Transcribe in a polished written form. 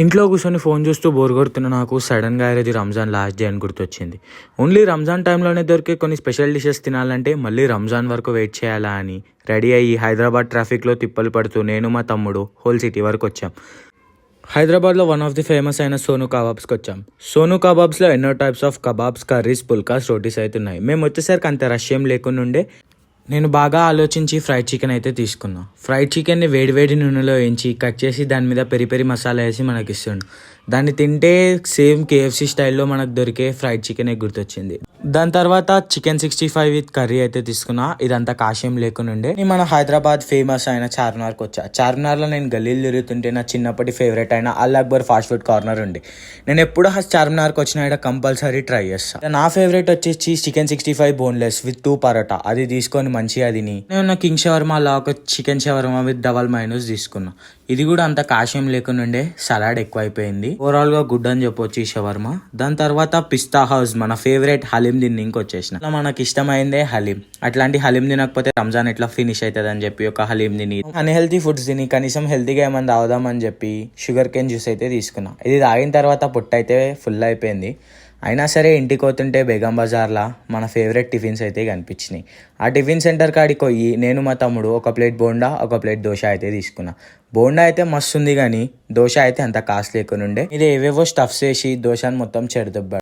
ఇంట్లో కూర్చొని ఫోన్ చూస్తూ బోర్ కొడుతున్న నాకు సడన్గా ఈరోజు రంజాన్ లాస్ట్ డే అని గుర్తొచ్చింది. ఓన్లీ రంజాన్ టైంలోనే దొరికే కొన్ని స్పెషల్ డిషెస్ తినాలంటే మళ్ళీ రంజాన్ వరకు వెయిట్ చేయాలా అని రెడీ అయ్యి హైదరాబాద్ ట్రాఫిక్లో తిప్పలు పడుతూ నేను మా తమ్ముడు హోల్ సిటీ వరకు వచ్చాం. హైదరాబాద్లో వన్ ఆఫ్ ది ఫేమస్ అయిన సోను కబాబ్స్కి వచ్చాం. సోను కబాబ్స్లో ఎన్నో types of kebabs, curries, phulkas, rotis అయితే ఉన్నాయి. మేము వచ్చేసరికి అంత రష్ ఏం లేకుండా ఉండే నేను బాగా ఆలోచించి ఫ్రైడ్ చికెన్ అయితే తీసుకున్నా. ఫ్రైడ్ చికెన్ని వేడివేడి నూనెలో వేయించి కట్ చేసి దాని మీద పెరి పెరి మసాలా వేసి మనకి ఇస్తుండు. దాన్ని తింటే సేమ్ KFC స్టైల్లో మనకు దొరికే ఫ్రైడ్ చికెనే గుర్తొచ్చింది. దాని తర్వాత చికెన్ 65 విత్ కర్రీ అయితే తీసుకున్నా. ఇదంతా కాషాయం లేకుండా మన హైదరాబాద్ ఫేమస్ అయిన చార్మినార్కి వచ్చా. చార్మినార్లో నేను గల్లీలు తిరుగుతుంటే నా చిన్నప్పటి ఫేవరెట్ అయిన అల్ అక్బర్ ఫాస్ట్ ఫుడ్ కార్నర్ ఉంది. నేను ఎప్పుడు చార్మినార్కి వచ్చినా ఇక్కడ కంపల్సరీ ట్రై చేస్తాను. నా ఫేవరెట్ వచ్చేసి చికెన్ 65 బోన్లెస్ విత్ 2 పరోటా. అది తీసుకొని మంచిగా తిని నేను కింగ్ షవర్మా లా ఒక chicken shawarma with double minus తీసుకున్నా. ఇది కూడా అంత కాషాయం లేకుండా సలాడ్ ఎక్కువ అయిపోయింది. ఓవరాల్ గా గుడ్ అని చెప్పొచ్చు ఈ షవర్మా. దాని తర్వాత పిస్తా హౌస్ మన ఫేవరెట్ హలీం తిని ఇంకొచ్చేసిన. మనకి ఇష్టమైందే హలీం. అట్లాంటి హలీం తినకపోతే రంజాన్ ఎట్లా ఫినిష్ అవుతుంది అని చెప్పి ఒక హలీం తిని అన్హెల్తీ ఫుడ్స్ తిని కనీసం హెల్తీగా ఏమైనా తాగుదామని చెప్పి షుగర్ కేన్ జ్యూస్ అయితే తీసుకున్నా. ఇది తాగిన తర్వాత పొట్ట అయితే ఫుల్ అయిపోయింది. అయినా సరే ఇంటికి పోతుంటే బేగం బజార్లా మన ఫేవరెట్ టిఫిన్స్ అయితే కనిపించినాయి. ఆ టిఫిన్ సెంటర్ కాడికి పోయి నేను మా తమ్ముడు ఒక ప్లేట్ బోండా, ఒక ప్లేట్ దోశ అయితే తీసుకున్నా. బోండా అయితే మస్తు ఉంది కానీ దోశ అయితే అంత కాస్ట్ లేకుండా ఇది ఏవేవో స్టఫ్స్ వేసి దోశని మొత్తం చెడదొబ్బాడు.